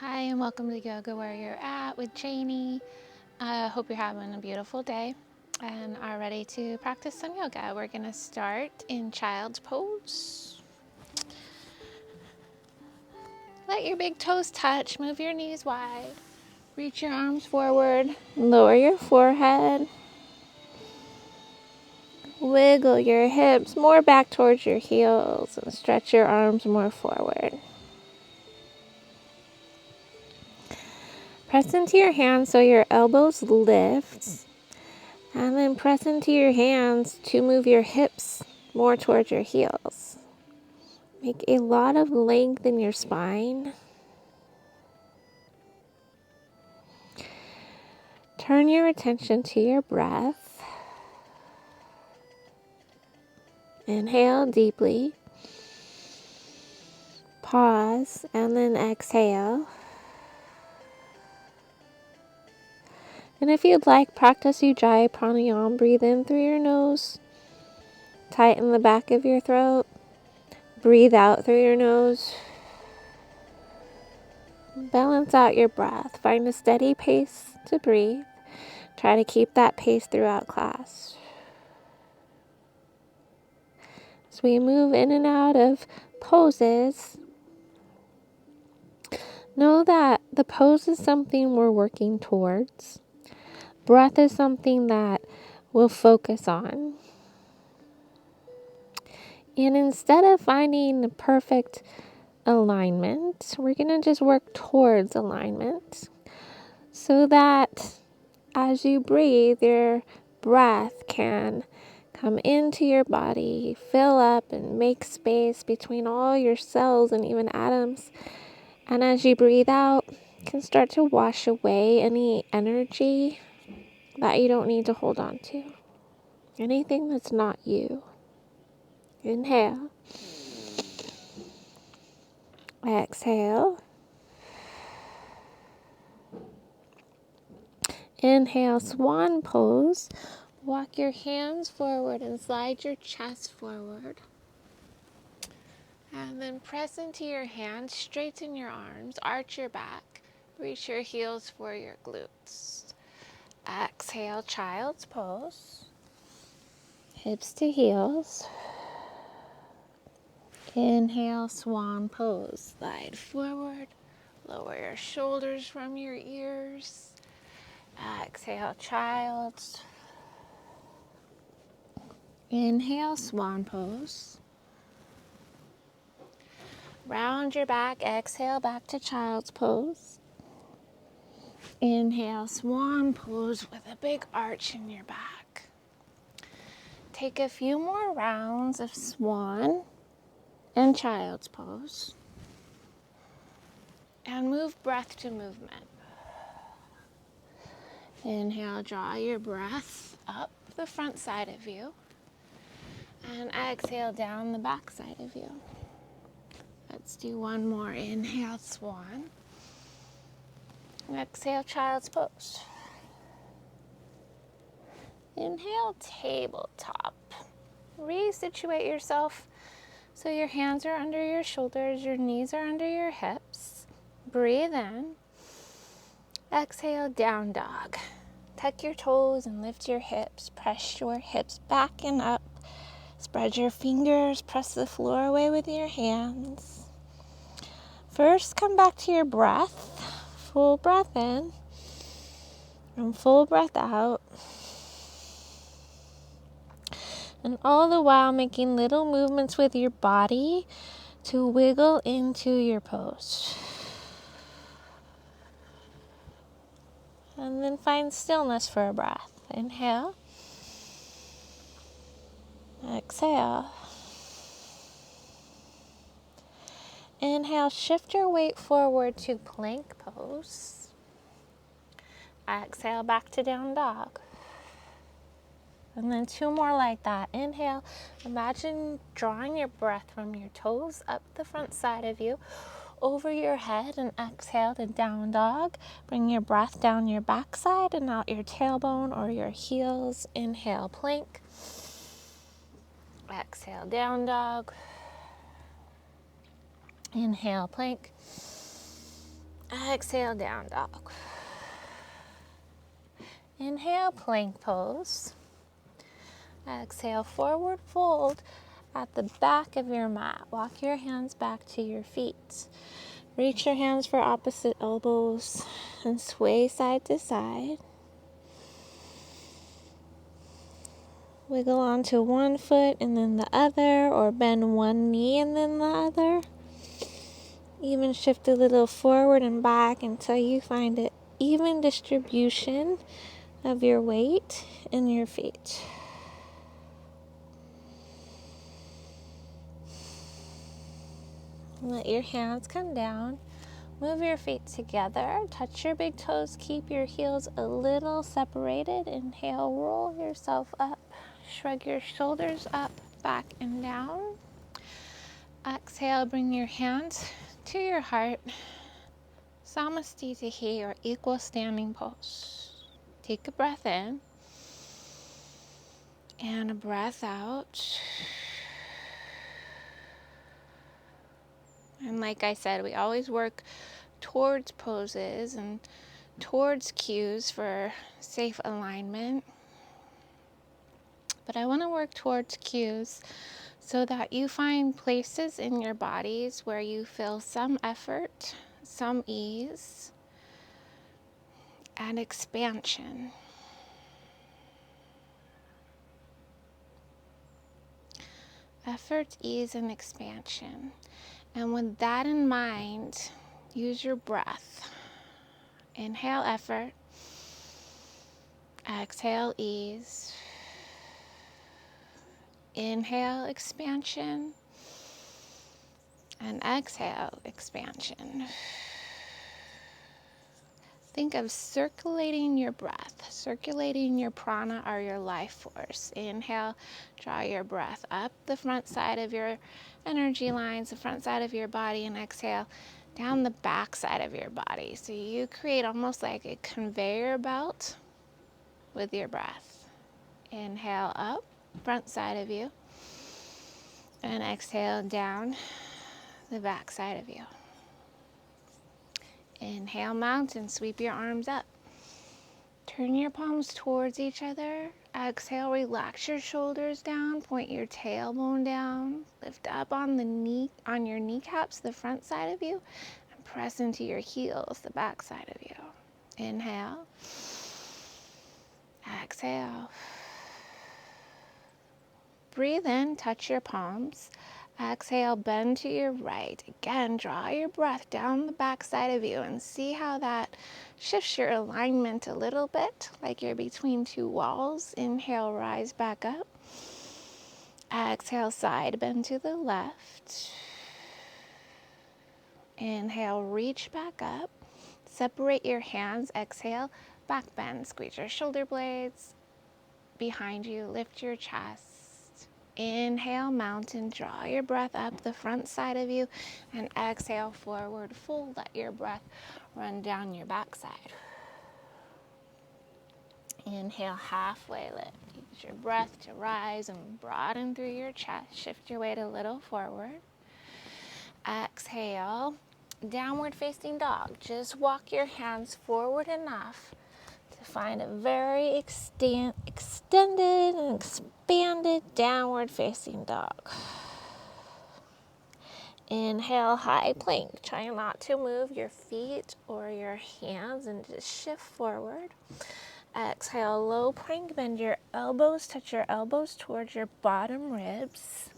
Hi, and welcome to Yoga Where You're At with Janie. I hope you're having a beautiful day and are ready to practice some yoga. We're going to start in child's pose. Let your big toes touch. Move your knees wide. Reach your arms forward. Lower your forehead. Wiggle your hips more back towards your heels and stretch your arms more forward. Press into your hands so your elbows lift. And then press into your hands to move your hips more towards your heels. Make a lot of length in your spine. Turn your attention to your breath. Inhale deeply. Pause and then exhale. And if you'd like, practice Ujjayi Pranayama. Breathe in through your nose. Tighten the back of your throat. Breathe out through your nose. Balance out your breath. Find a steady pace to breathe. Try to keep that pace throughout class. As we move in and out of poses, know that the pose is something we're working towards. Breath is something that we'll focus on. And instead of finding the perfect alignment, we're going to just work towards alignment so that as you breathe, your breath can come into your body, fill up and make space between all your cells and even atoms. And as you breathe out, you can start to wash away any energy that you don't need to hold on to. Anything that's not you. Inhale. Exhale. Inhale, swan pose. Walk your hands forward and slide your chest forward. And then press into your hands, straighten your arms, arch your back, reach your heels for your glutes. Exhale, child's pose. Hips to heels. Inhale, swan pose. Slide forward. Lower your shoulders from your ears. Exhale, child's. Inhale, swan pose. Round your back. Exhale, back to child's pose. Inhale, swan pose with a big arch in your back. Take a few more rounds of swan and child's pose. And move breath to movement. Inhale, draw your breath up the front side of you. And exhale down the back side of you. Let's do one more. Inhale, swan. Exhale, child's pose. Inhale, tabletop. Resituate yourself so your hands are under your shoulders, your knees are under your hips. Breathe in. Exhale, down dog. Tuck your toes and lift your hips. Press your hips back and up. Spread your fingers. Press the floor away with your hands. First, come back to your breath. Full breath in and full breath out. And all the while making little movements with your body to wiggle into your pose. And then find stillness for a breath. Inhale. Exhale. Inhale, shift your weight forward to plank pose. Exhale, back to down dog. And then two more like that. Inhale, imagine drawing your breath from your toes up the front side of you, over your head, and exhale to down dog. Bring your breath down your backside and out your tailbone or your heels. Inhale, plank. Exhale, down dog. Inhale, plank. Exhale, down dog. Inhale, plank pose. Exhale, forward fold at the back of your mat. Walk your hands back to your feet. Reach your hands for opposite elbows and sway side to side. Wiggle onto one foot and then the other, or bend one knee and then the other. Even shift a little forward and back until you find an even distribution of your weight in your feet. Let your hands come down. Move your feet together. Touch your big toes. Keep your heels a little separated. Inhale, roll yourself up. Shrug your shoulders up, back, and down. Exhale, bring your hands to your heart. Samastitihi, or equal standing pose. Take a breath in and a breath out. And like I said, we always work towards poses and towards cues for safe alignment. But I want to work towards cues so that you find places in your bodies where you feel some effort, some ease, and expansion. Effort, ease, and expansion. And with that in mind, use your breath. Inhale, effort. Exhale, ease. Inhale, expansion. And exhale, expansion. Think of circulating your breath, circulating your prana or your life force. Inhale, draw your breath up the front side of your energy lines, the front side of your body, and exhale down the back side of your body. So you create almost like a conveyor belt with your breath. Inhale up, front side of you, and exhale down the back side of you. Inhale, mountain, sweep your arms up. Turn your palms towards each other. Exhale, relax your shoulders down, point your tailbone down, lift up on your kneecaps, the front side of you, and press into your heels, the back side of you. Inhale. Exhale. Breathe in, touch your palms. Exhale, bend to your right. Again, draw your breath down the back side of you and see how that shifts your alignment a little bit, like you're between two walls. Inhale, rise back up. Exhale, side bend to the left. Inhale, reach back up. Separate your hands. Exhale, back bend. Squeeze your shoulder blades behind you. Lift your chest. Inhale, mountain, draw your breath up the front side of you, and exhale, forward fold. Let your breath run down your backside. Inhale, halfway lift. Use your breath to rise and broaden through your chest. Shift your weight a little forward. Exhale, downward facing dog. Just walk your hands forward enough to find a very extended and expanded downward facing dog. Inhale, high plank. Try not to move your feet or your hands and just shift forward. Exhale, low plank. Bend your elbows, touch your elbows towards your bottom ribs.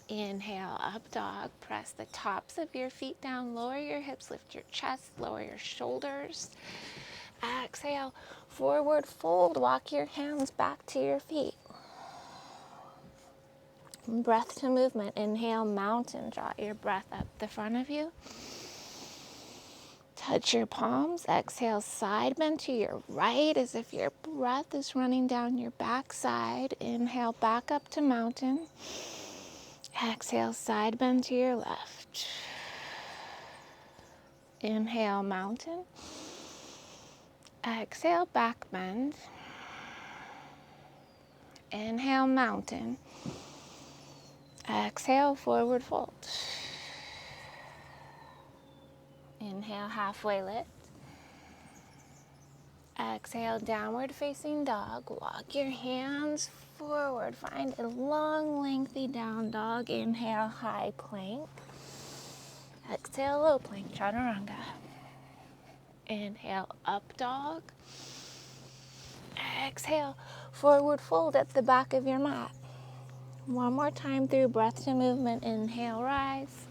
Inhale, up dog. Press the tops of your feet down. Lower your hips, lift your chest, lower your shoulders. Exhale, forward fold. Walk your hands back to your feet. Breath to movement. Inhale, mountain. Draw your breath up the front of you. Touch your palms. Exhale, side bend to your right as if your breath is running down your backside. Inhale, back up to mountain. Exhale, side bend to your left. Inhale, mountain. Exhale, back bend. Inhale, mountain. Exhale, forward fold. Inhale, halfway lift. Exhale, downward facing dog. Walk your hands forward. Find a long, lengthy down dog. Inhale, high plank. Exhale, low plank, chaturanga. Inhale, up dog. Exhale, forward fold at the back of your mat. One more time through breath to movement. Inhale, rise.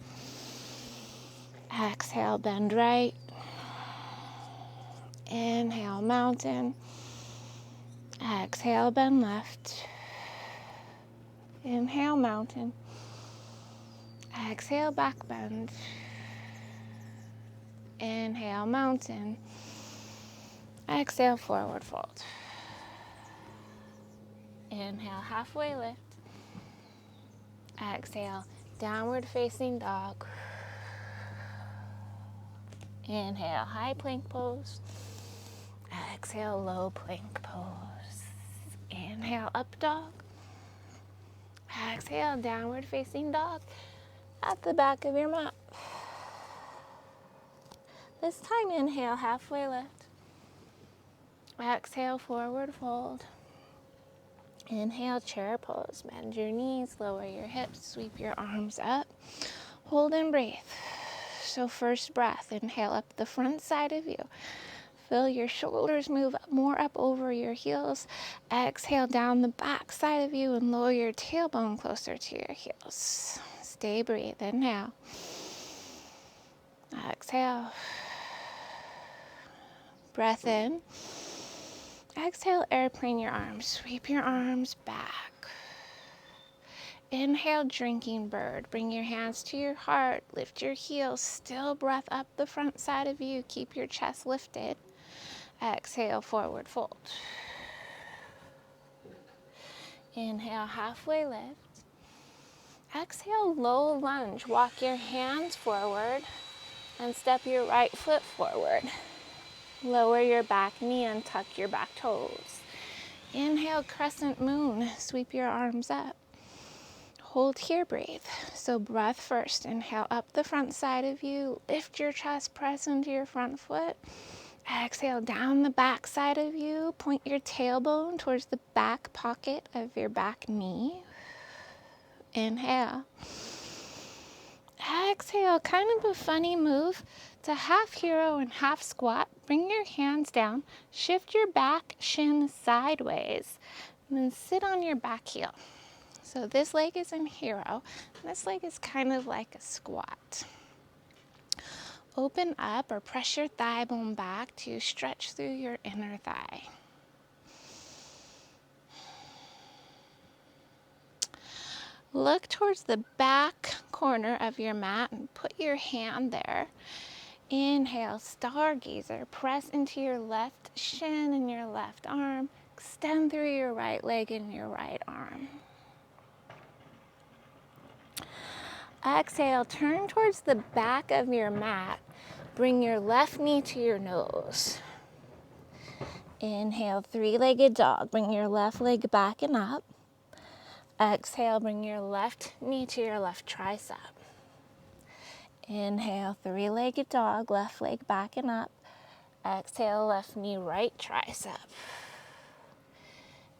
Exhale, bend right. Inhale, mountain. Exhale, bend left. Inhale, mountain. Exhale, back bend. Inhale, mountain. Exhale, forward fold. Inhale, halfway lift. Exhale, downward facing dog. Inhale, high plank pose. Exhale, low plank pose. Inhale, up dog. Exhale, downward facing dog at the back of your mat. This time, inhale, halfway lift. Exhale, forward fold. Inhale, chair pose. Bend your knees, lower your hips, sweep your arms up. Hold and breathe. So first breath, inhale up the front side of you. Feel your shoulders move more up over your heels. Exhale down the back side of you and lower your tailbone closer to your heels. Stay breathe. Inhale. Exhale. Breath in. Exhale, airplane your arms. Sweep your arms back. Inhale, drinking bird. Bring your hands to your heart. Lift your heels. Still breath up the front side of you. Keep your chest lifted. Exhale, forward fold. Inhale, halfway lift. Exhale, low lunge. Walk your hands forward and step your right foot forward. Lower your back knee and tuck your back toes. Inhale, crescent moon. Sweep your arms up. Hold here, breathe. So breath first. Inhale up the front side of you. Lift your chest, press into your front foot. Exhale down the back side of you. Point your tailbone towards the back pocket of your back knee. Inhale. Exhale, kind of a funny move to half hero and half squat. Bring your hands down, shift your back shin sideways, and then sit on your back heel. So this leg is in hero, and this leg is kind of like a squat. Open up or press your thigh bone back to stretch through your inner thigh. Look towards the back corner of your mat and put your hand there. Inhale, stargazer. Press into your left shin and your left arm. Extend through your right leg and your right arm. Exhale, turn towards the back of your mat. Bring your left knee to your nose. Inhale, three-legged dog. Bring your left leg back and up. Exhale, bring your left knee to your left tricep. Inhale, three-legged dog, left leg back and up. Exhale, left knee, right tricep.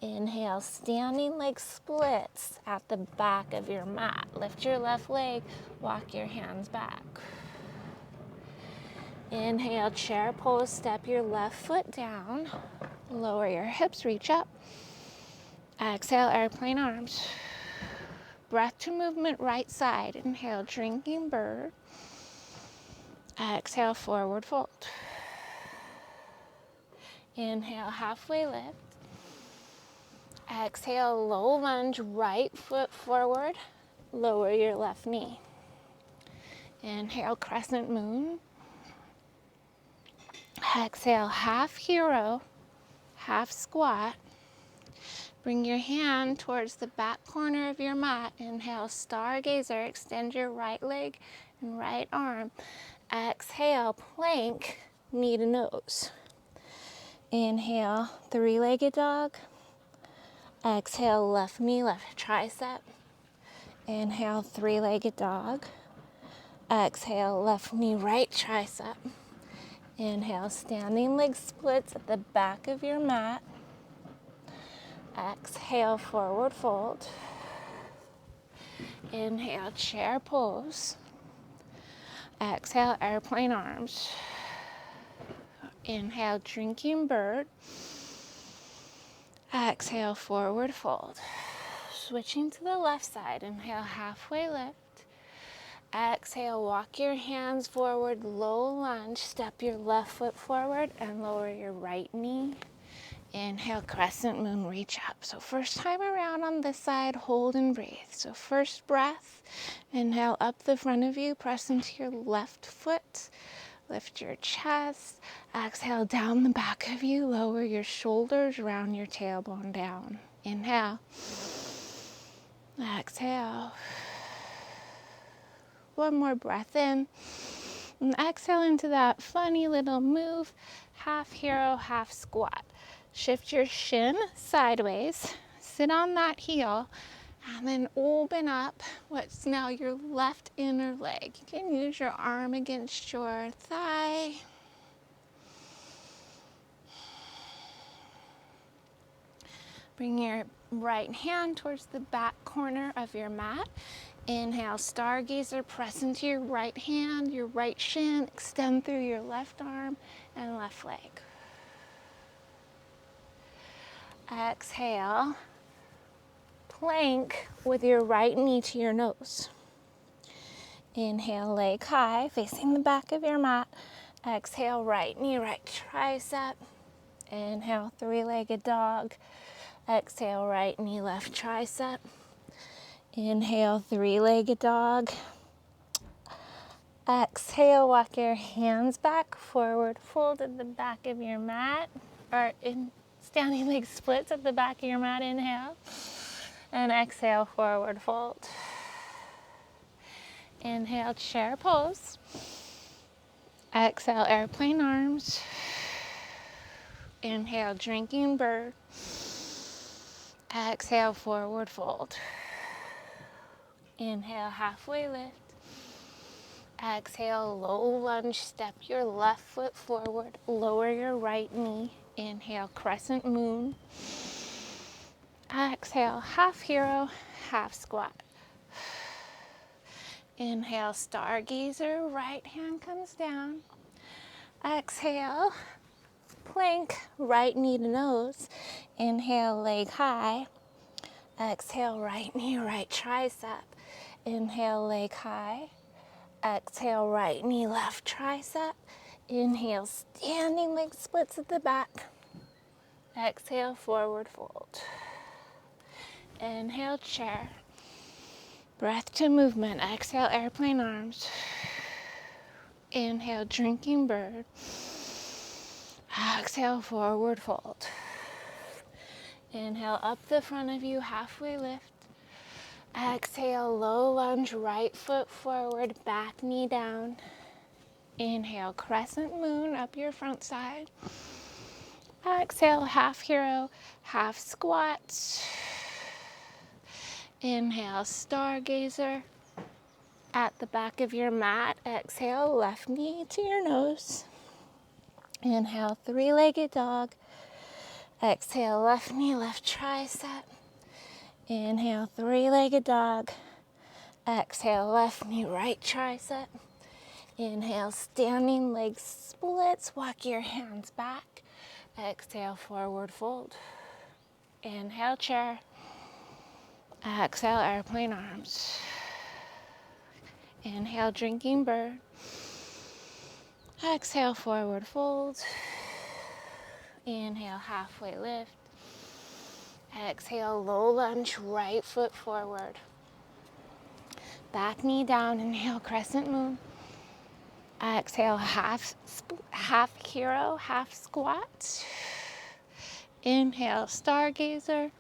Inhale, standing leg splits at the back of your mat. Lift your left leg, walk your hands back. Inhale, chair pose, step your left foot down. Lower your hips, reach up. Exhale, airplane arms. Breath to movement, right side. Inhale, drinking bird. Exhale, forward fold. Inhale, halfway lift. Exhale, low lunge, right foot forward. Lower your left knee. Inhale, crescent moon. Exhale, half hero, half squat. Bring your hand towards the back corner of your mat. Inhale, stargazer. Extend your right leg and right arm. Exhale, plank, knee to nose. Inhale, three-legged dog. Exhale, left knee, left tricep. Inhale, three-legged dog. Exhale, left knee, right tricep. Inhale, standing leg splits at the back of your mat. Exhale, forward fold. Inhale, chair pose. Exhale, airplane arms. Inhale, drinking bird. Exhale, forward fold. Switching to the left side. Inhale, halfway lift. Exhale, walk your hands forward, low lunge. Step your left foot forward and lower your right knee. Inhale, crescent moon, reach up. So first time around on this side, hold and breathe. So first breath, inhale up the front of you, press into your left foot, lift your chest. Exhale, down the back of you, lower your shoulders, round your tailbone down. Inhale. Exhale. One more breath in. And exhale into that funny little move, half hero, half squat. Shift your shin sideways, sit on that heel, and then open up what's now your left inner leg. You can use your arm against your thigh. Bring your right hand towards the back corner of your mat. Inhale, stargazer, press into your right hand, your right shin, extend through your left arm and left leg. Exhale, plank with your right knee to your nose. Inhale, leg high, facing the back of your mat. Exhale, right knee, right tricep. Inhale, three-legged dog. Exhale, right knee, left tricep. Inhale, three-legged dog. Exhale, walk your hands back, forward fold at the back of your mat, or in standing leg splits at the back of your mat. Inhale, and exhale, forward fold. Inhale, chair pose. Exhale, airplane arms. Inhale, drinking bird. Exhale, forward fold. Inhale, halfway lift. Exhale, low lunge, step your left foot forward, lower your right knee. Inhale, crescent moon. Exhale, half hero, half squat. Inhale, stargazer, right hand comes down. Exhale, plank, right knee to nose. Inhale, leg high. Exhale, right knee, right tricep. Inhale, leg high. Exhale, right knee, left tricep. Inhale, standing leg splits at the back. Exhale, forward fold. Inhale, chair. Breath to movement. Exhale, airplane arms. Inhale, drinking bird. Exhale, forward fold. Inhale, up the front of you, halfway lift. Exhale, low lunge, right foot forward, back knee down. Inhale, crescent moon up your front side. Exhale, half hero, half squat. Inhale, stargazer at the back of your mat. Exhale, left knee to your nose. Inhale, three-legged dog. Exhale, left knee, left tricep. Inhale, three-legged dog. Exhale, left knee, right tricep. Inhale, standing leg splits. Walk your hands back. Exhale, forward fold. Inhale, chair. Exhale, airplane arms. Inhale, drinking bird. Exhale, forward fold. Inhale, halfway lift. Exhale, low lunge, right foot forward. Back knee down. Inhale, crescent moon. Exhale, half hero, half squat. Inhale, stargazer.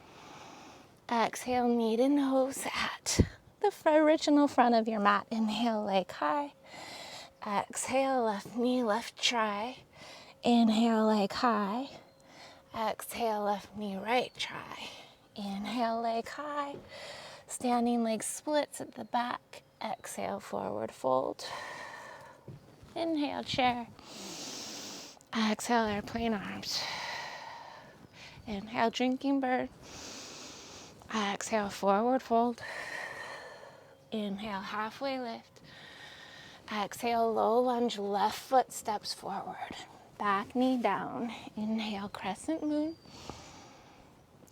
Exhale, knee to nose at the original front of your mat. Inhale, leg high. Exhale, left knee, left tri. Inhale, leg high. Exhale, left knee, right tri. Inhale, leg high. Standing leg splits at the back. Exhale, forward fold. Inhale, chair. Exhale, airplane arms. Inhale, drinking bird. Exhale, forward fold. Inhale, halfway lift. Exhale, low lunge, left foot steps forward. Back knee down. Inhale, crescent moon.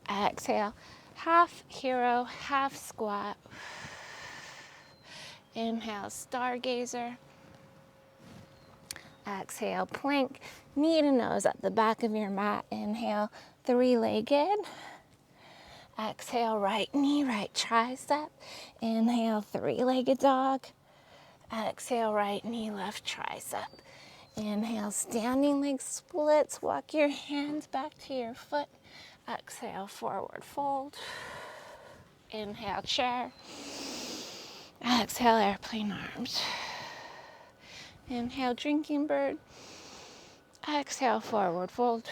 Exhale, half hero, half squat. Inhale, stargazer. Exhale, plank, knee to nose at the back of your mat. Inhale, three-legged. Exhale, right knee, right tricep. Inhale, three-legged dog. Exhale, right knee, left tricep. Inhale, standing leg splits. Walk your hands back to your foot. Exhale, forward fold. Inhale, chair. Exhale, airplane arms. Inhale, drinking bird. Exhale, forward fold.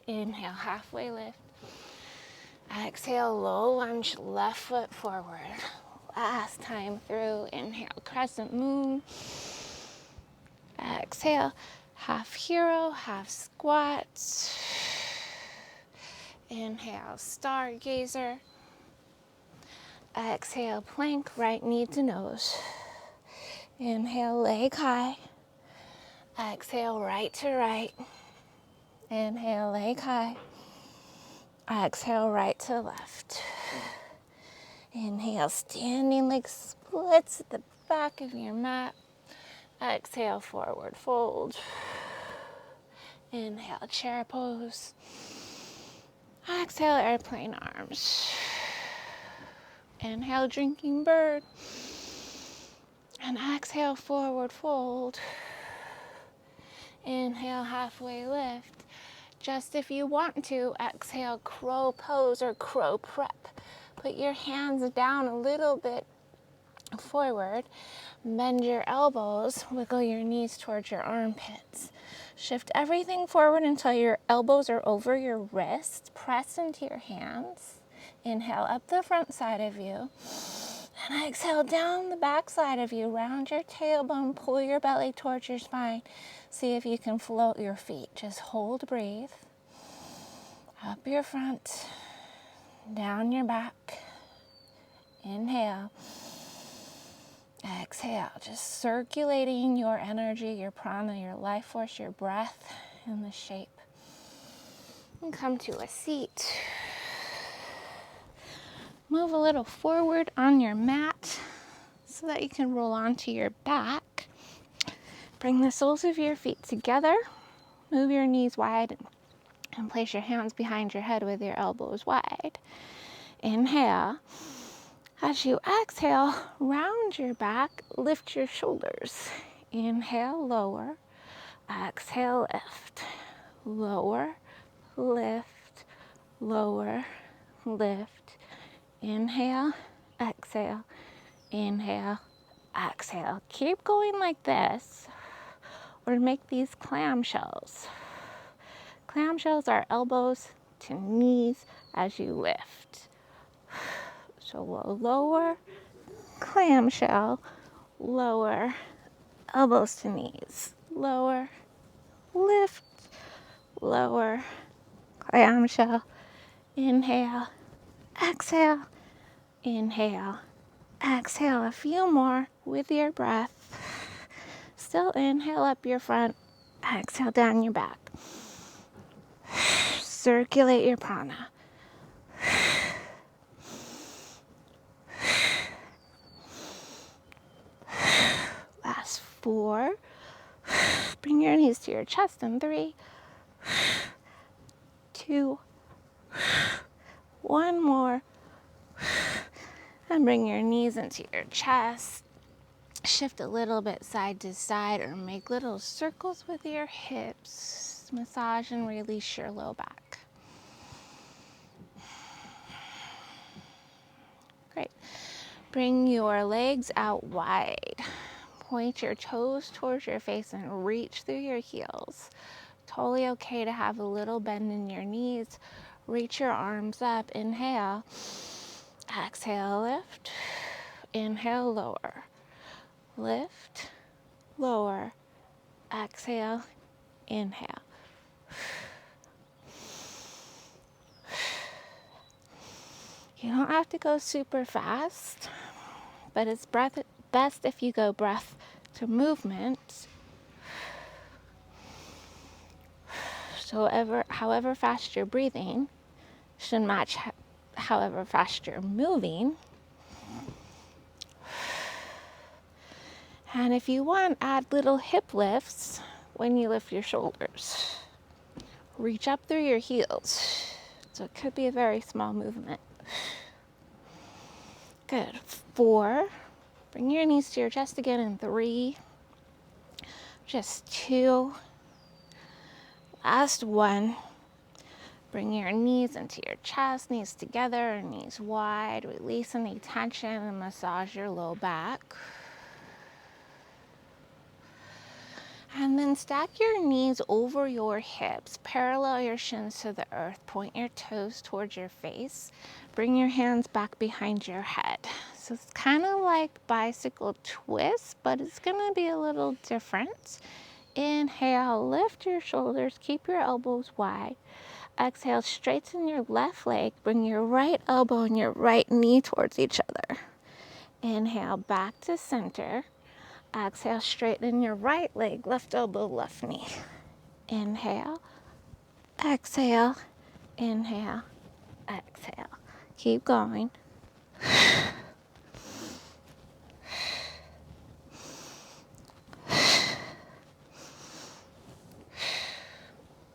Inhale, halfway lift. Exhale, low lunge, left foot forward. Last time through. Inhale, crescent moon. Exhale, half hero, half squats. Inhale, stargazer. Exhale, plank, right knee to nose. Inhale, leg high. Exhale, right to right. Inhale, leg high. Exhale, right to left. Inhale, standing leg splits at the back of your mat. Exhale, forward fold. Inhale, chair pose. Exhale, airplane arms. Inhale, drinking bird. And exhale, forward fold. Inhale, halfway lift. Just if you want to, exhale, crow pose or crow prep. Put your hands down a little bit forward. Bend your elbows. Wiggle your knees towards your armpits. Shift everything forward until your elbows are over your wrists. Press into your hands. Inhale up the front side of you. And exhale down the back side of you. Round your tailbone. Pull your belly towards your spine. See if you can float your feet. Just hold, breathe. Up your front. Down your back. Inhale. Exhale. Just circulating your energy, your prana, your life force, your breath in the shape. And come to a seat. Move a little forward on your mat so that you can roll onto your back. Bring the soles of your feet together. Move your knees wide and place your hands behind your head with your elbows wide. Inhale. As you exhale, round your back, lift your shoulders. Inhale, lower. Exhale, lift. Lower, lift, lower, lift. Inhale, exhale, inhale, exhale. Keep going like this, or make these clamshells. Clamshells are elbows to knees as you lift. So we'll lower, clamshell, lower, elbows to knees, lower, lift, lower, clamshell, inhale, exhale, inhale, exhale. A few more with your breath. Still inhale up your front, exhale down your back. Circulate your prana. Last 4. Bring your knees to your chest in 3, 2, 1 more. And bring your knees into your chest. Shift a little bit side to side or make little circles with your hips. Massage and release your low back. Great. Bring your legs out wide. Point your toes towards your face and reach through your heels. Totally okay to have a little bend in your knees. Reach your arms up. Inhale. Exhale, lift. Inhale, lower. Lift, lower. Exhale, Inhale. You don't have to go super fast, but it's best if you go breath to movement. So however fast you're breathing should match however fast you're moving. And if you want, add little hip lifts when you lift your shoulders. Reach up through your heels. So it could be a very small movement. Good. 4. Bring your knees to your chest again in 3. Just 2. Last 1. Bring your knees into your chest, knees together, knees wide. Release any tension and massage your low back. And then stack your knees over your hips. Parallel your shins to the earth. Point your toes towards your face. Bring your hands back behind your head. So it's kind of like bicycle twist, but it's going to be a little different. Inhale, lift your shoulders. Keep your elbows wide. Exhale, straighten your left leg. Bring your right elbow and your right knee towards each other. Inhale, back to center. Exhale, straighten your right leg, left elbow, left knee. Inhale, exhale, inhale, exhale. Keep going.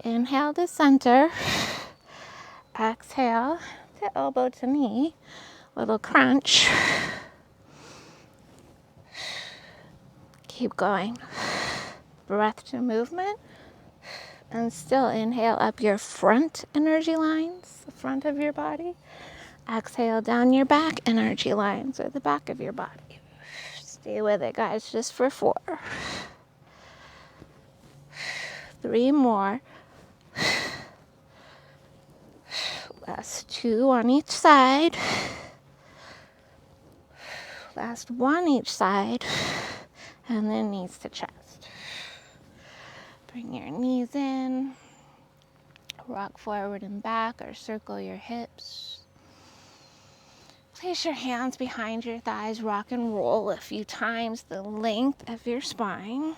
Inhale to center. Exhale to elbow to knee. Little crunch. Keep going. Breath to movement. And still inhale up your front energy lines, the front of your body. Exhale down your back energy lines, or the back of your body. Stay with it, guys, just for 4. 3 more. Last 2 on each side. Last 1 each side. And then knees to chest. Bring your knees in. Rock forward and back, or circle your hips. Place your hands behind your thighs. Rock and roll a few times the length of your spine.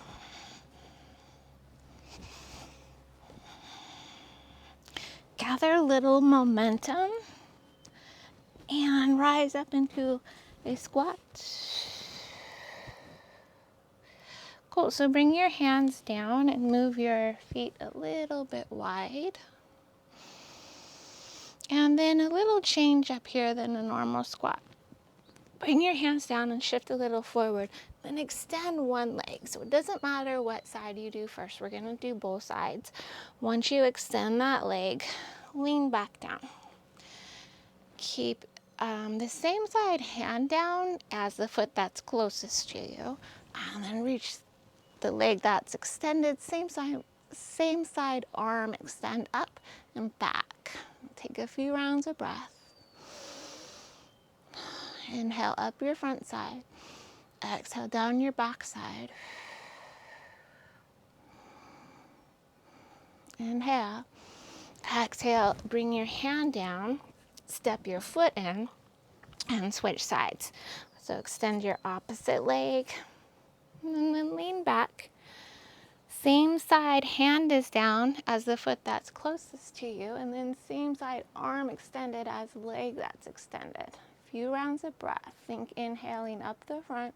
Gather a little momentum and rise up into a squat. Cool, so bring your hands down and move your feet a little bit wide. And then a little change up here than a normal squat. Bring your hands down and shift a little forward. Then extend one leg. So it doesn't matter what side you do first. We're going to do both sides. Once you extend that leg, lean back down. Keep the same side hand down as the foot that's closest to you. And then reach the leg that's extended. Same side arm, extend up and back. Take a few rounds of breath. Inhale up your front side. Exhale down your back side. Inhale. Exhale, bring your hand down, step your foot in, and switch sides. So extend your opposite leg, and then lean back. Same side hand is down as the foot that's closest to you, and then same side arm extended as the leg that's extended. Few rounds of breath. Think inhaling up the front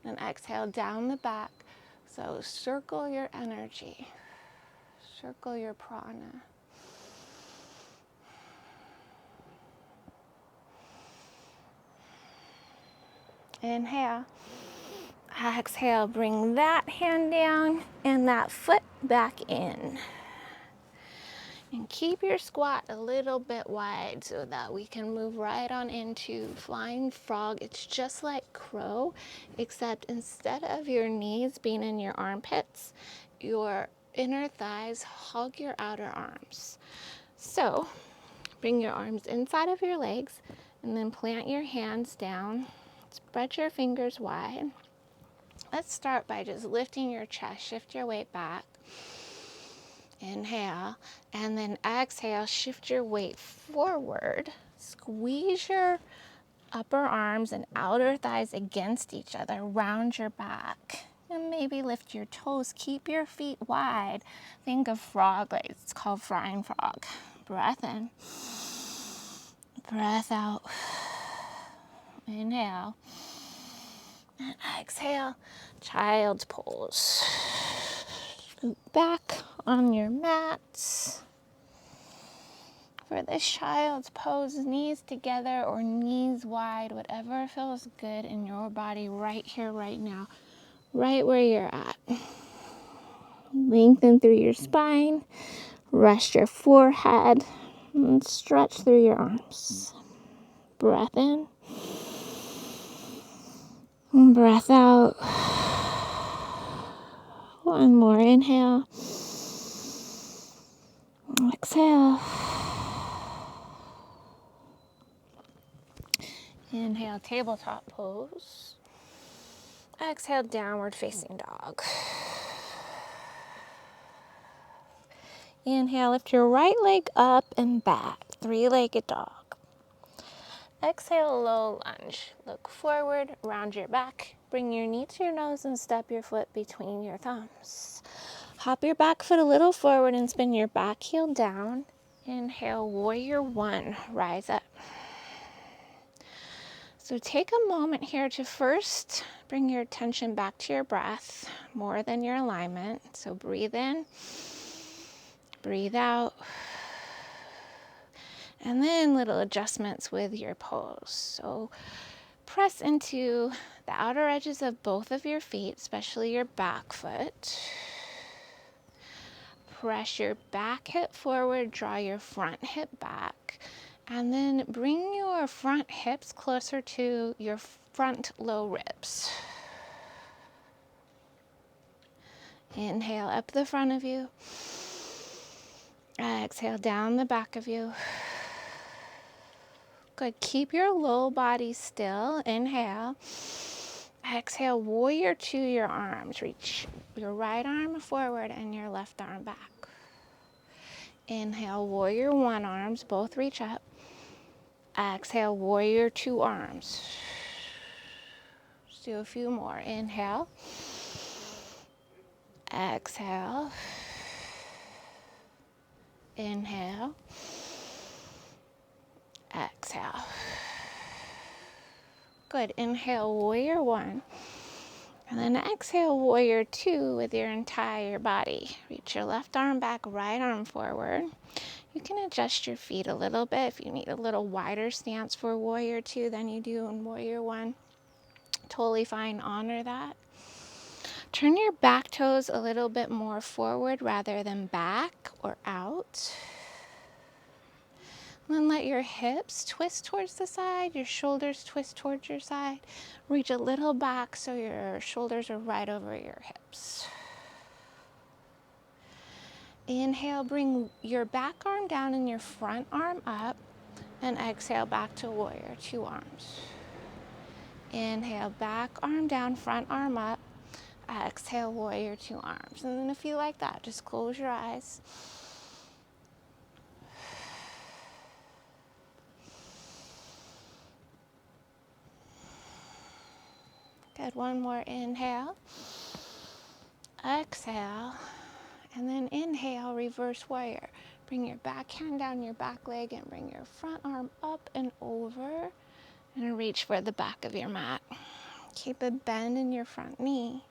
and exhale down the back. So circle your energy. Circle your prana. Inhale. Exhale, bring that hand down and that foot back in. And keep your squat a little bit wide so that we can move right on into flying frog. It's just like crow, except instead of your knees being in your armpits, your inner thighs hug your outer arms. So bring your arms inside of your legs and then plant your hands down. Spread your fingers wide. Let's start by just lifting your chest. Shift your weight back. Inhale, and then exhale, shift your weight forward. Squeeze your upper arms and outer thighs against each other, round your back. And maybe lift your toes, keep your feet wide. Think of frog legs, it's called flying frog. Breath in, breath out. Inhale, and exhale, child's pose. Back on your mat. For this child's pose, knees together or knees wide, whatever feels good in your body right here, right now, right where you're at. Lengthen through your spine, rest your forehead, and stretch through your arms. Breath in, and breath out. One more inhale. Exhale. Inhale, tabletop pose. Exhale, downward facing dog. Inhale, lift your right leg up and back, three-legged dog. Exhale, low lunge. Look forward, round your back. Bring your knee to your nose and step your foot between your thumbs. Hop your back foot a little forward and spin your back heel down. Inhale, warrior one, rise up. So take a moment here to first bring your attention back to your breath, more than your alignment. So breathe in, breathe out. And then little adjustments with your pose. So press into the outer edges of both of your feet, especially your back foot. Press your back hip forward, draw your front hip back, and then bring your front hips closer to your front low ribs. Inhale up the front of you. Exhale down the back of you. Good. Keep your low body still. Inhale. Exhale, warrior two, your arms. Reach your right arm forward and your left arm back. Inhale, warrior one, arms both reach up. Exhale, warrior two, arms. Let's do a few more. Inhale. Exhale. Inhale. Exhale. Good. Inhale, warrior one. And then exhale, warrior two with your entire body. Reach your left arm back, right arm forward. You can adjust your feet a little bit if you need a little wider stance for warrior two than you do in warrior one. Totally fine, honor that. Turn your back toes a little bit more forward rather than back or out. Then let your hips twist towards the side, your shoulders twist towards your side. Reach a little back so your shoulders are right over your hips. Inhale, bring your back arm down and your front arm up, and exhale back to warrior, two arms. Inhale, back arm down, front arm up. Exhale, warrior, two arms. And then if you like that, just close your eyes. Good, one more inhale. Exhale. And then inhale, reverse warrior. Bring your back hand down your back leg and bring your front arm up and over. And reach for the back of your mat. Keep a bend in your front knee.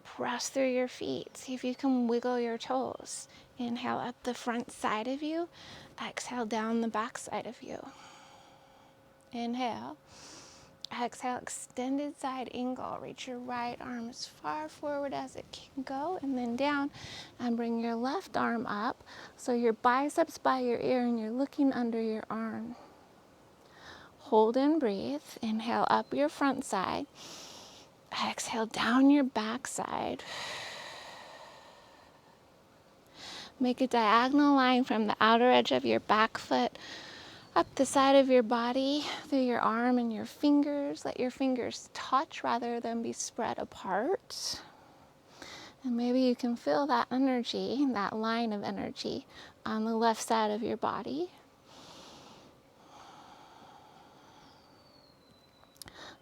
Press through your feet. See if you can wiggle your toes. Inhale up the front side of you. Exhale down the back side of you. Inhale. Exhale, extended side angle. Reach your right arm as far forward as it can go, and then down, and bring your left arm up so your biceps by your ear and you're looking under your arm. Hold and breathe. Inhale up your front side. Exhale down your back side. Make a diagonal line from the outer edge of your back foot up the side of your body, through your arm and your fingers. Let your fingers touch rather than be spread apart. And maybe you can feel that energy, that line of energy on the left side of your body.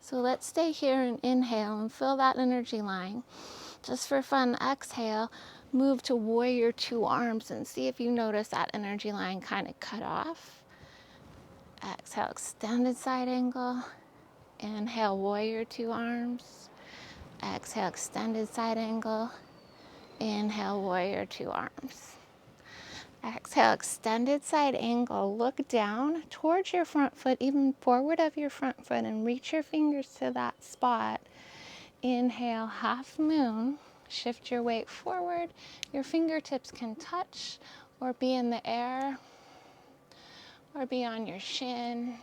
So let's stay here and inhale and feel that energy line. Just for fun, exhale, move to warrior two arms and see if you notice that energy line kind of cut off. Exhale, extended side angle. Inhale, warrior two arms. Exhale, extended side angle. Inhale, warrior two arms. Exhale, extended side angle. Look down towards your front foot, even forward of your front foot, and reach your fingers to that spot. Inhale, half moon. Shift your weight forward. Your fingertips can touch or be in the air or be on your shin.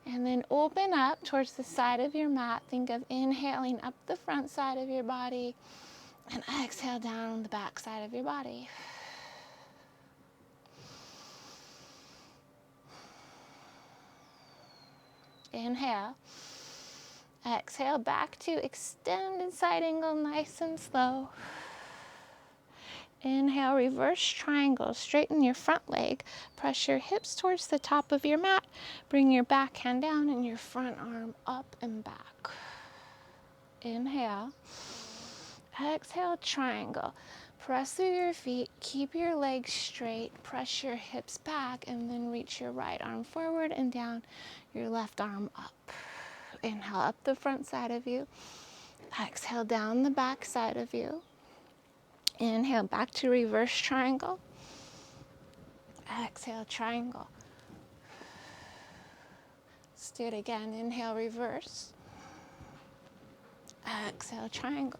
And then open up towards the side of your mat. Think of inhaling up the front side of your body and exhale down the back side of your body. Inhale. Exhale back to extended side angle, nice and slow. Inhale, reverse triangle. Straighten your front leg. Press your hips towards the top of your mat. Bring your back hand down and your front arm up and back. Inhale. Exhale, triangle. Press through your feet. Keep your legs straight. Press your hips back and then reach your right arm forward and down, your left arm up. Inhale up the front side of you. Exhale down the back side of you. Inhale back to reverse triangle. Exhale, triangle. Let's do it again. Inhale, reverse. Exhale, triangle.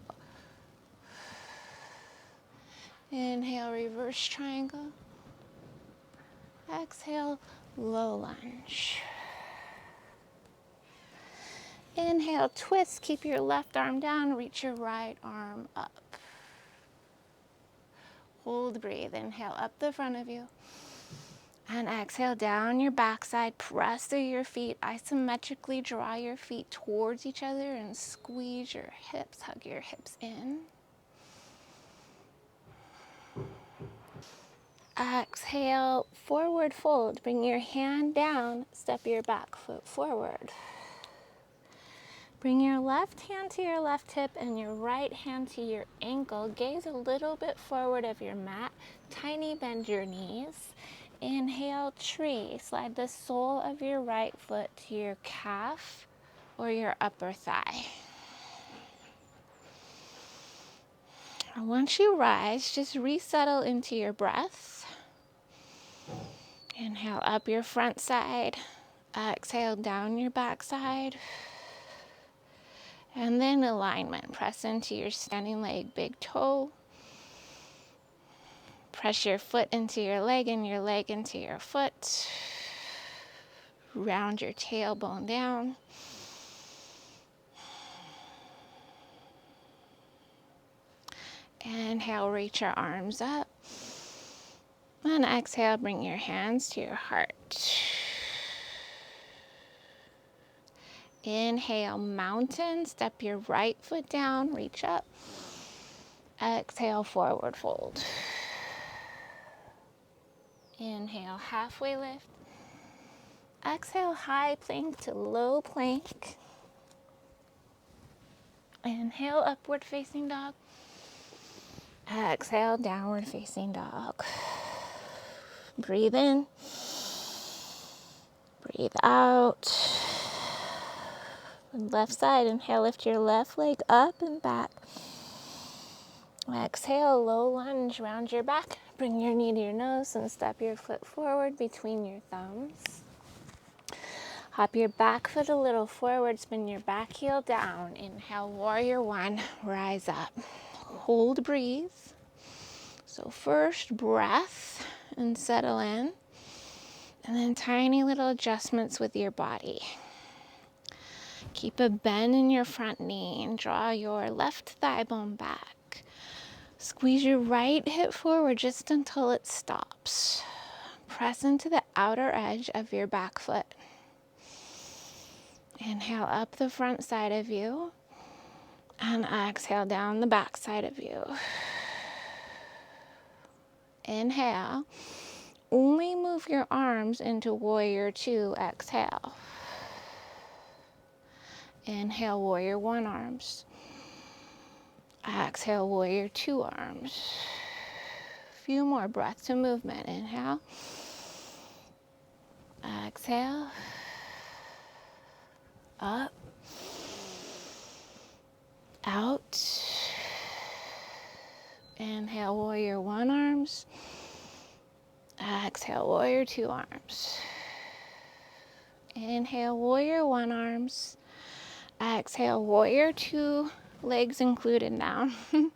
Inhale, reverse triangle. Exhale, low lunge. Inhale, twist. Keep your left arm down. Reach your right arm up. Hold, breathe. Inhale up the front of you. And exhale down your backside. Press through your feet. Isometrically draw your feet towards each other and squeeze your hips. Hug your hips in. Exhale, forward fold. Bring your hand down. Step your back foot forward. Bring your left hand to your left hip and your right hand to your ankle. Gaze a little bit forward of your mat. Tiny bend your knees. Inhale, tree. Slide the sole of your right foot to your calf or your upper thigh. And once you rise, just resettle into your breath. Inhale up your front side. Exhale down your back side. And then alignment. Press into your standing leg, big toe. Press your foot into your leg and your leg into your foot. Round your tailbone down. Inhale, reach your arms up. And exhale, bring your hands to your heart. Inhale, mountain. Step your right foot down, reach up. Exhale, forward fold. Inhale, halfway lift. Exhale, high plank to low plank. Inhale, upward facing dog. Exhale, downward facing dog. Breathe in. Breathe out. Left side, inhale, lift your left leg up and back. Exhale, low lunge, round your back. Bring your knee to your nose and step your foot forward between your thumbs. Hop your back foot a little forward, spin your back heel down. Inhale, warrior one, rise up. Hold, breathe. So first breath and settle in. And then tiny little adjustments with your body. Keep a bend in your front knee and draw your left thigh bone back. Squeeze your right hip forward just until it stops. Press into the outer edge of your back foot. Inhale up the front side of you. And exhale down the back side of you. Inhale. Only move your arms into warrior two. Exhale. Inhale, warrior one arms. Exhale, warrior two arms. Few more breaths of movement. Inhale. Exhale. Up. Out. Inhale, warrior one arms. Exhale, warrior two arms. Inhale, warrior one arms. Exhale, warrior two, legs included now. Then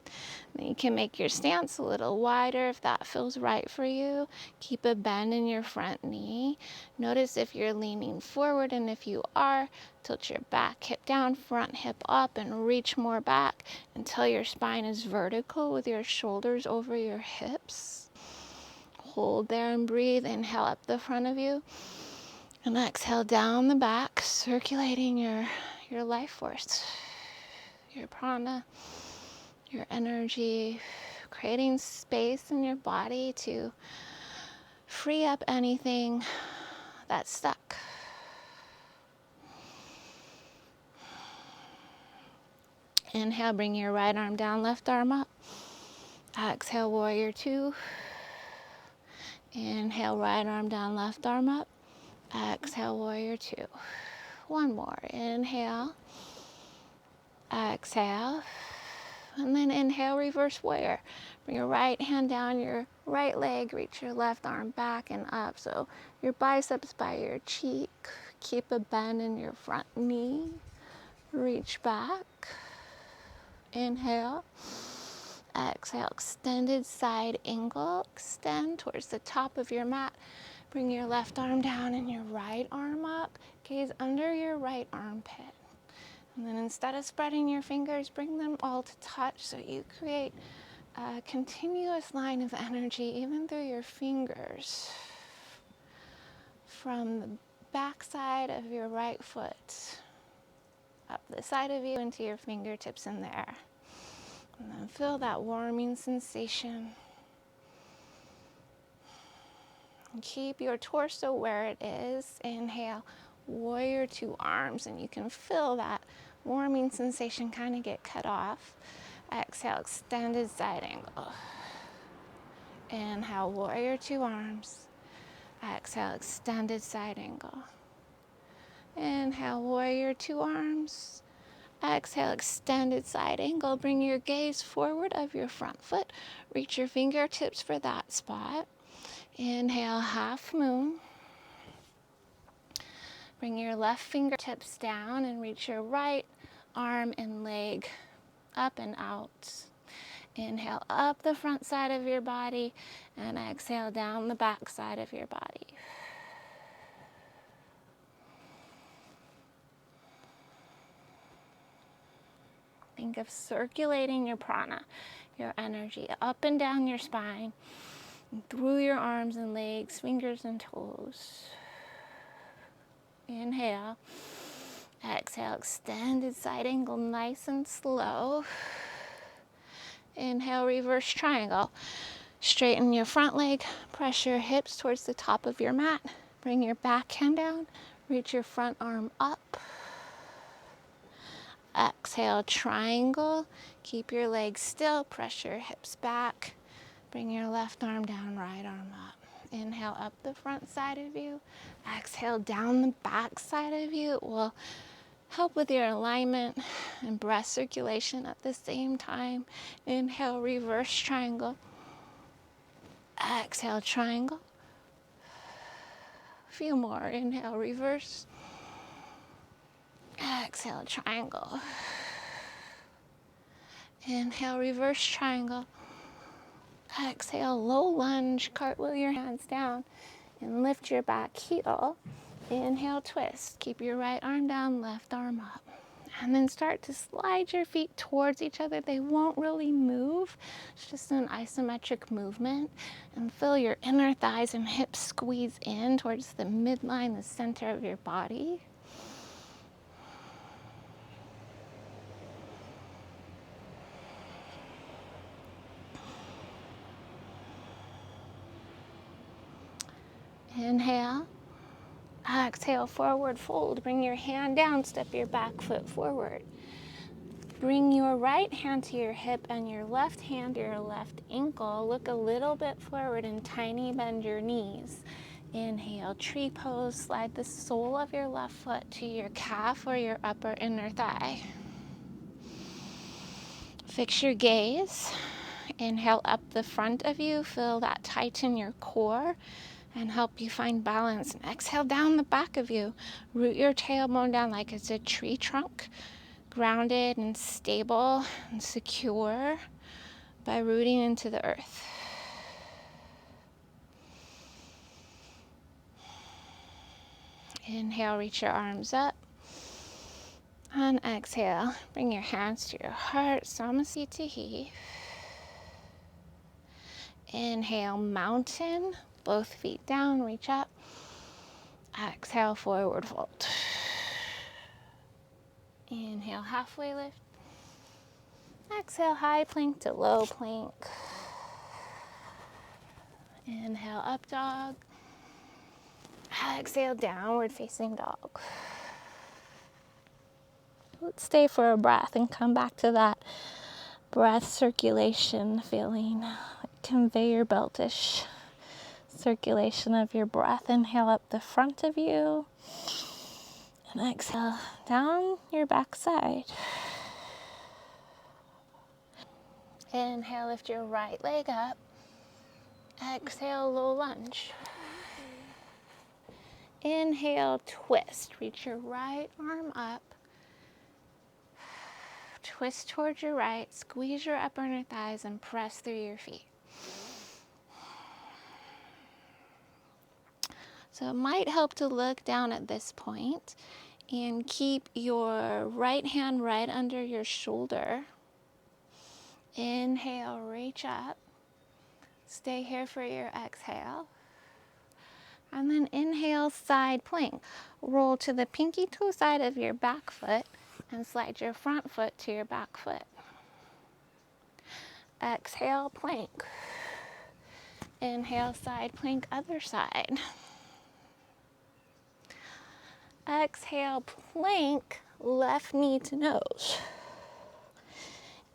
you can make your stance a little wider if that feels right for you. Keep a bend in your front knee. Notice if you're leaning forward, and if you are, tilt your back hip down, front hip up, and reach more back until your spine is vertical with your shoulders over your hips. Hold there and breathe. Inhale up the front of you. And exhale down the back, circulating your life force, your prana, your energy, creating space in your body to free up anything that's stuck. Inhale, bring your right arm down, left arm up. Exhale, warrior two. Inhale, right arm down, left arm up. Exhale, warrior two. One more. Inhale. Exhale. And then inhale, reverse warrior. Bring your right hand down your right leg, reach your left arm back and up. So your biceps by your cheek. Keep a bend in your front knee. Reach back. Inhale. Exhale, extended side angle. Extend towards the top of your mat. Bring your left arm down and your right arm up. Gaze under your right armpit. And then instead of spreading your fingers, bring them all to touch so you create a continuous line of energy even through your fingers. From the back side of your right foot, up the side of you into your fingertips in there. And then feel that warming sensation. And keep your torso where it is. Inhale, warrior two arms, and you can feel that warming sensation kind of get cut off. Exhale, extended side angle. Inhale, warrior two arms. Exhale, extended side angle. Inhale, warrior two arms. Exhale, extended side angle. Bring your gaze forward of your front foot. Reach your fingertips for that spot. Inhale, half moon. Bring your left fingertips down and reach your right arm and leg up and out. Inhale up the front side of your body and exhale down the back side of your body. Think of circulating your prana, your energy, up and down your spine, and through your arms and legs, fingers and toes. Inhale. Exhale, extended side angle, nice and slow. Inhale, reverse triangle. Straighten your front leg, press your hips towards the top of your mat. Bring your back hand down, reach your front arm up. Exhale, triangle. Keep your legs still, press your hips back. Bring your left arm down, right arm up. Inhale up the front side of you. Exhale down the back side of you. It will help with your alignment and breath circulation at the same time. Inhale, reverse triangle. Exhale, triangle. A few more. Inhale, reverse. Exhale, triangle. Inhale, reverse triangle. Exhale, low lunge. Cartwheel your hands down and lift your back heel. Inhale, twist. Keep your right arm down, left arm up. And then start to slide your feet towards each other. They won't really move. It's just an isometric movement. And feel your inner thighs and hips squeeze in towards the midline, the center of your body. Inhale. Exhale, forward fold. Bring your hand down, step your back foot forward. Bring your right hand to your hip and your left hand to your left ankle. Look a little bit forward and tiny bend your knees. Inhale, tree pose. Slide the sole of your left foot to your calf or your upper inner thigh. Fix your gaze. Inhale up the front of you. Feel that tighten your core and help you find balance. And exhale down the back of you. Root your tailbone down like it's a tree trunk. Grounded and stable and secure by rooting into the earth. Inhale, reach your arms up. And exhale, bring your hands to your heart, Samasthiti. Inhale, mountain, both feet down, reach up. Exhale, forward fold. Inhale, halfway lift. Exhale, high plank to low plank. Inhale, up dog. Exhale, downward facing dog. Let's stay for a breath and come back to that breath circulation feeling, like conveyor belt-ish circulation of your breath. Inhale up the front of you and exhale down your backside. Inhale, lift your right leg up. Exhale, low lunge. Inhale, twist. Reach your right arm up. Twist towards your right. Squeeze your upper inner thighs and press through your feet. So it might help to look down at this point and keep your right hand right under your shoulder. Inhale, reach up. Stay here for your exhale. And then inhale, side plank. Roll to the pinky toe side of your back foot and slide your front foot to your back foot. Exhale, plank. Inhale, side plank, other side. Exhale, plank, left knee to nose.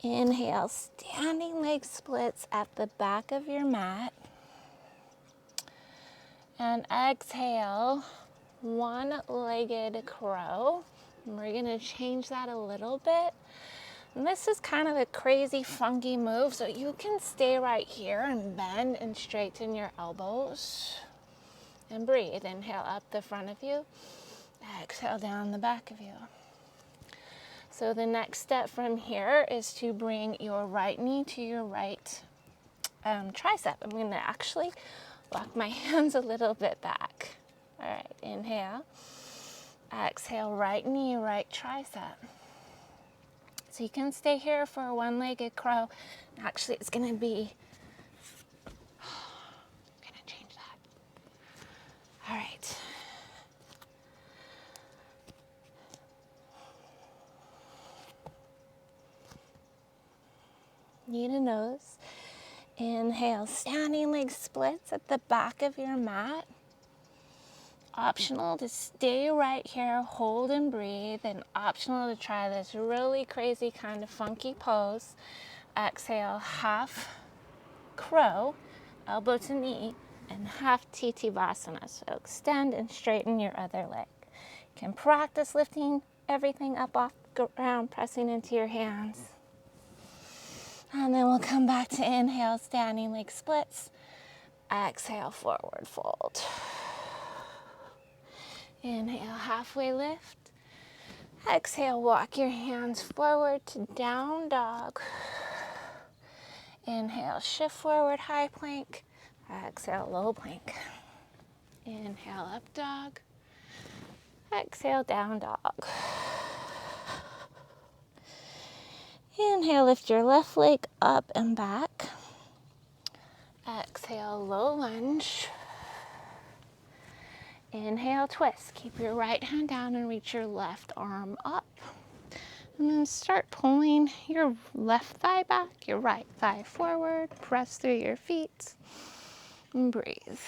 Inhale, standing leg splits at the back of your mat. And exhale, one-legged crow. And we're gonna change that a little bit. And this is kind of a crazy, funky move, so you can stay right here and bend and straighten your elbows. And breathe. Inhale up the front of you. Exhale down the back of you. So the next step from here is to bring your right knee to your right tricep. I'm going to actually walk my hands a little bit back. All right, inhale. Exhale, right knee, right tricep. So you can stay here for a one-legged crow. Actually, it's going to be, I'm going to change that. All right. Knee to nose. Inhale, standing leg splits at the back of your mat. Optional to stay right here, hold and breathe, and optional to try this really crazy kind of funky pose. Exhale, half crow, elbow to knee, and half Titivasana. So extend and straighten your other leg. You can practice lifting everything up off the ground, pressing into your hands. And then we'll come back to inhale, standing leg splits. Exhale, forward fold. Inhale, halfway lift. Exhale, walk your hands forward to down dog. Inhale, shift forward, high plank. Exhale, low plank. Inhale, up dog. Exhale, down dog. Inhale, lift your left leg up and back. Exhale, low lunge. Inhale, twist. Keep your right hand down and reach your left arm up. And then start pulling your left thigh back, your right thigh forward. Press through your feet and breathe.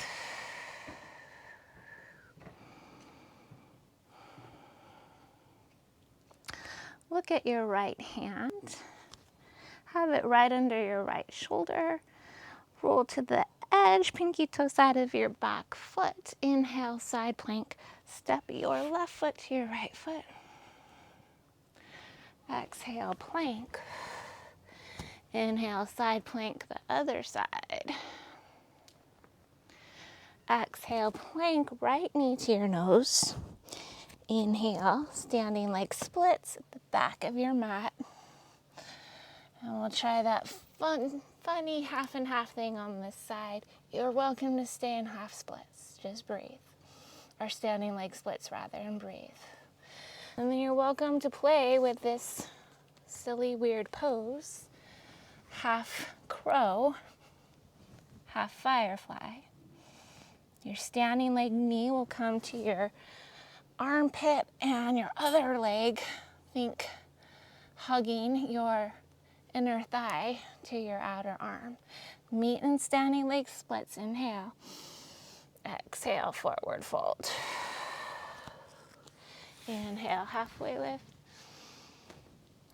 Look at your right hand. Have it right under your right shoulder. Roll to the edge, pinky toe side of your back foot. Inhale, side plank. Step your left foot to your right foot. Exhale, plank. Inhale, side plank the other side. Exhale, plank, right knee to your nose. Inhale, standing leg splits at the back of your mat. And we'll try that funny half and half thing on this side. You're welcome to stay in half splits. Just breathe. Or standing leg splits rather, and breathe. And then you're welcome to play with this silly weird pose. Half crow, half firefly. Your standing leg knee will come to your armpit and your other leg, think hugging your inner thigh to your outer arm. Meet in standing leg splits. Inhale. Exhale, forward fold. Inhale, halfway lift.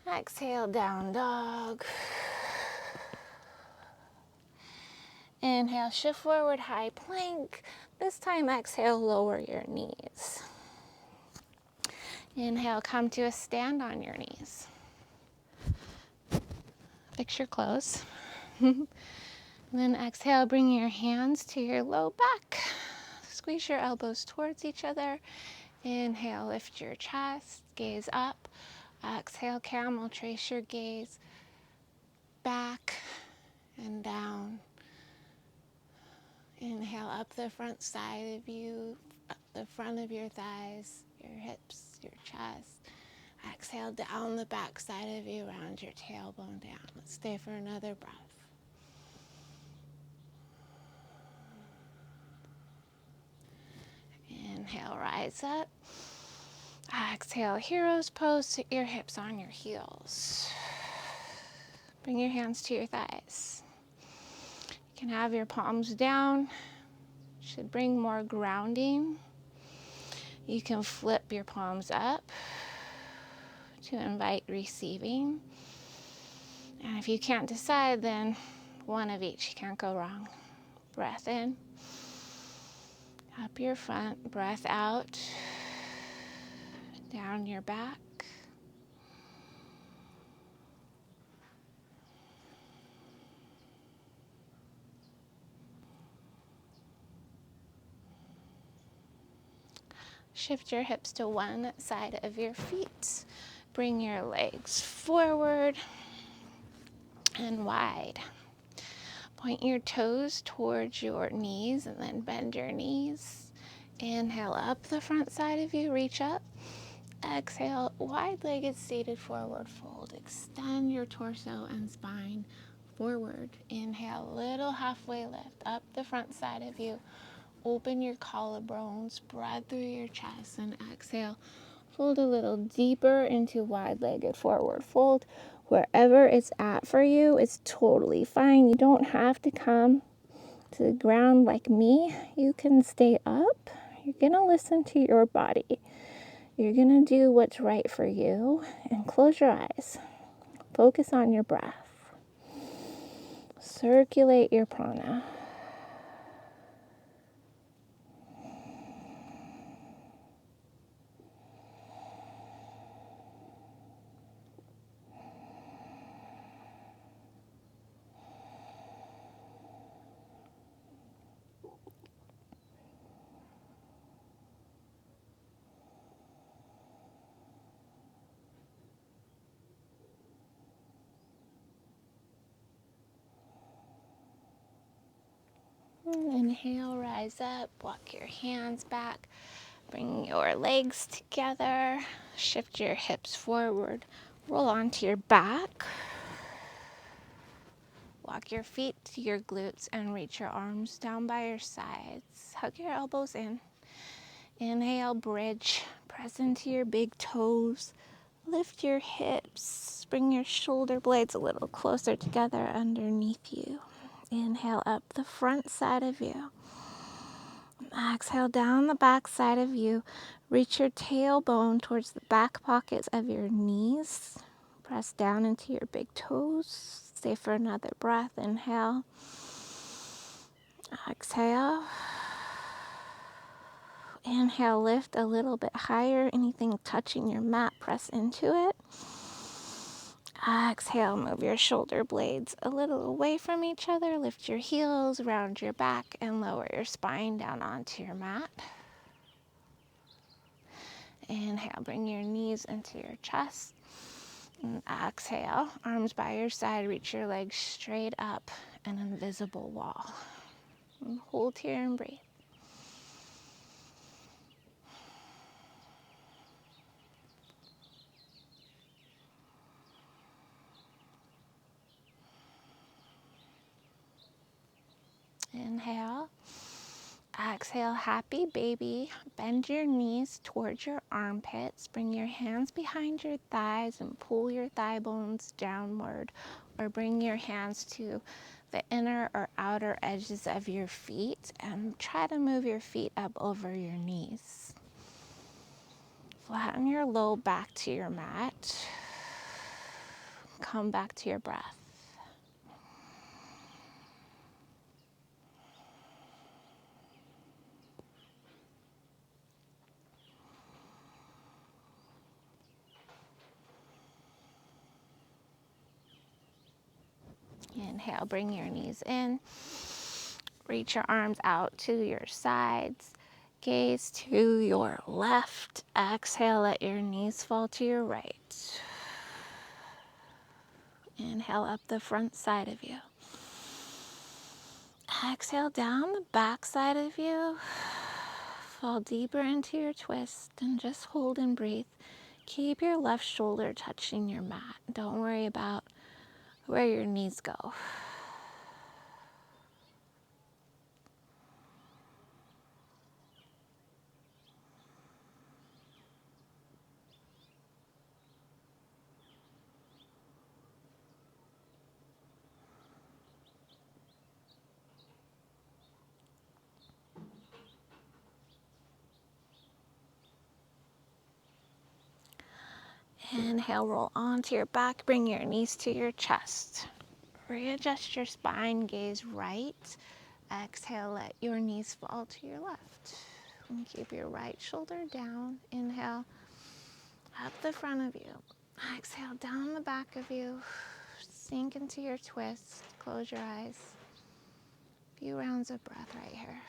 Exhale, down dog. Inhale, shift forward, high plank. This time, exhale, lower your knees. Inhale, come to a stand on your knees. Fix your clothes. Then exhale, bring your hands to your low back. Squeeze your elbows towards each other. Inhale, lift your chest, gaze up. Exhale, camel, trace your gaze back and down. Inhale, up the front side of you, up the front of your thighs, your hips, your chest. Exhale, down the back side of you, round your tailbone down. Let's stay for another breath. Inhale, rise up. Exhale, hero's pose, sit your hips on your heels. Bring your hands to your thighs. You can have your palms down. Should bring more grounding. You can flip your palms up to invite receiving. And if you can't decide, then one of each. You can't go wrong. Breath in. Up your front. Breath out. Down your back. Shift your hips to one side of your feet. Bring your legs forward and wide. Point your toes towards your knees and then bend your knees. Inhale up the front side of you, reach up. Exhale, wide-legged seated forward fold. Extend your torso and spine forward. Inhale, little halfway lift up the front side of you. Open your collarbones, spread through your chest, and exhale. Fold a little deeper into wide-legged forward fold. Wherever it's at for you, it's totally fine. You don't have to come to the ground like me. You can stay up. You're going to listen to your body. You're going to do what's right for you. And close your eyes. Focus on your breath. Circulate your prana. Inhale, rise up, walk your hands back, bring your legs together, shift your hips forward, roll onto your back, walk your feet to your glutes and reach your arms down by your sides. Hug your elbows in. Inhale, bridge, press into your big toes, lift your hips, bring your shoulder blades a little closer together underneath you. Inhale up the front side of you. Exhale down the back side of you. Reach your tailbone towards the back pockets of your knees. Press down into your big toes. Stay for another breath. Inhale. Exhale. Inhale, lift a little bit higher. Anything touching your mat, press into it. Exhale, move your shoulder blades a little away from each other. Lift your heels, round your back, and lower your spine down onto your mat. Inhale, bring your knees into your chest. And exhale, arms by your side, reach your legs straight up, an invisible wall. And hold here and breathe. Inhale. Exhale, happy baby. Bend your knees towards your armpits. Bring your hands behind your thighs and pull your thigh bones downward, or bring your hands to the inner or outer edges of your feet and try to move your feet up over your knees. Flatten your low back to your mat. Come back to your breath. Inhale, bring your knees in. Reach your arms out to your sides. Gaze to your left. Exhale, let your knees fall to your right. Inhale up the front side of you. Exhale down the back side of you. Fall deeper into your twist and just hold and breathe. Keep your left shoulder touching your mat. Don't worry about where your knees go. Inhale, roll onto your back, bring your knees to your chest. Readjust your spine, gaze right. Exhale, let your knees fall to your left. And keep your right shoulder down. Inhale, up the front of you. Exhale, down the back of you. Sink into your twist. Close your eyes. Few rounds of breath right here.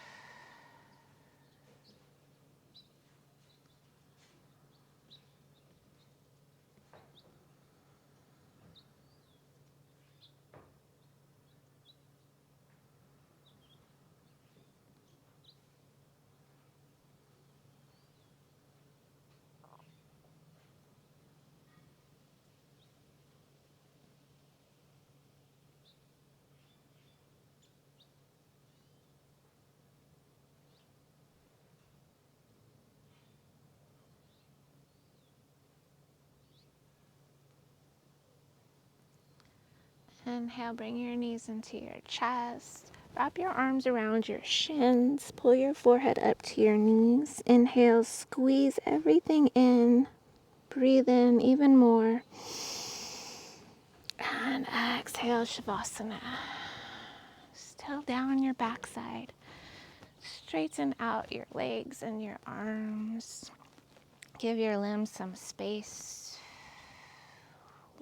Inhale, bring your knees into your chest. Wrap your arms around your shins. Pull your forehead up to your knees. Inhale, squeeze everything in. Breathe in even more. And exhale, Shavasana. Still down your backside. Straighten out your legs and your arms. Give your limbs some space.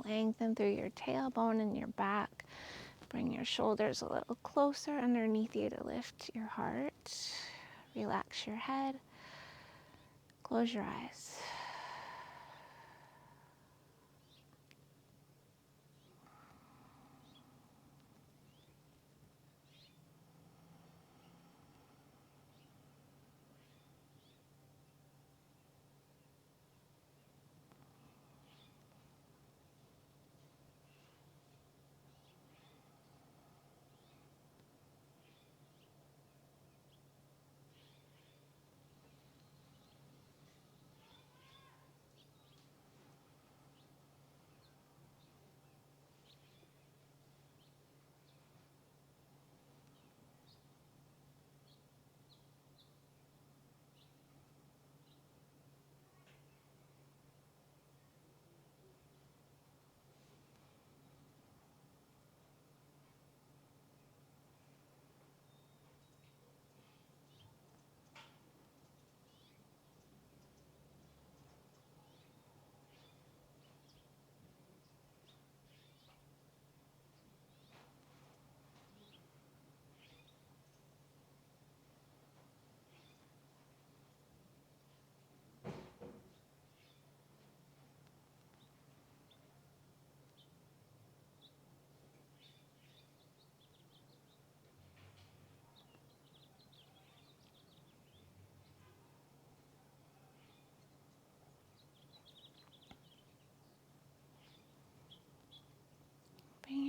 Lengthen through your tailbone and your back. Bring your shoulders a little closer underneath you to lift your heart. Relax your head. Close your eyes.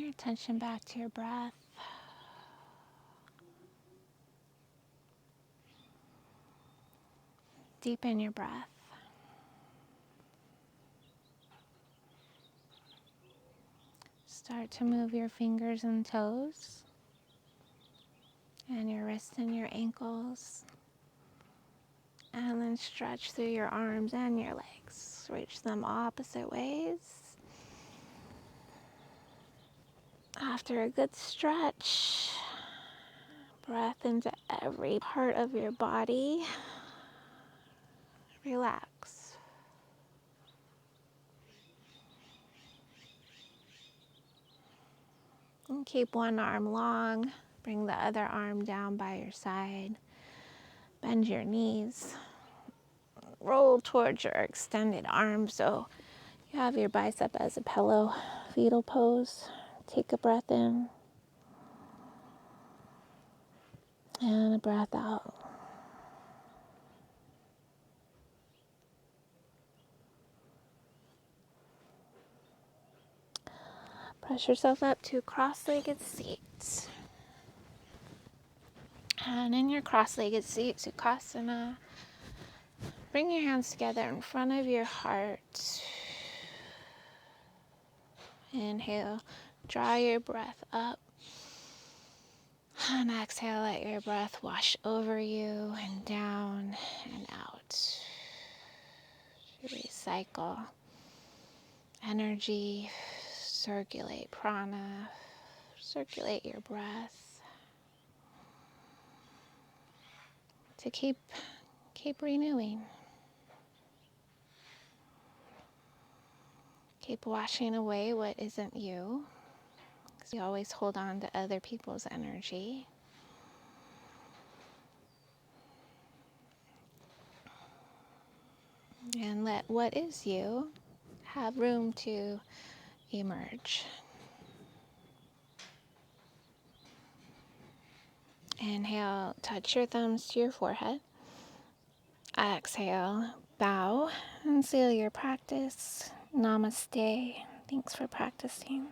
your attention back to your breath. Deepen your breath. Start to move your fingers and toes, and your wrists and your ankles. And then stretch through your arms and your legs. Reach them opposite ways. After a good stretch, breath into every part of your body. Relax. And keep one arm long. Bring the other arm down by your side. Bend your knees. Roll towards your extended arm so you have your bicep as a pillow. Fetal pose. Take a breath in. And a breath out. Press yourself up to cross-legged seat. And in your cross-legged seat, Sukhasana, bring your hands together in front of your heart. Inhale, draw your breath up. And exhale, let your breath wash over you and down and out. Recycle energy, circulate prana, circulate your breath to keep renewing. Keep washing away what isn't you. Because you always hold on to other people's energy. And let what is you have room to emerge. Inhale, touch your thumbs to your forehead. Exhale, bow and seal your practice. Namaste. Thanks for practicing.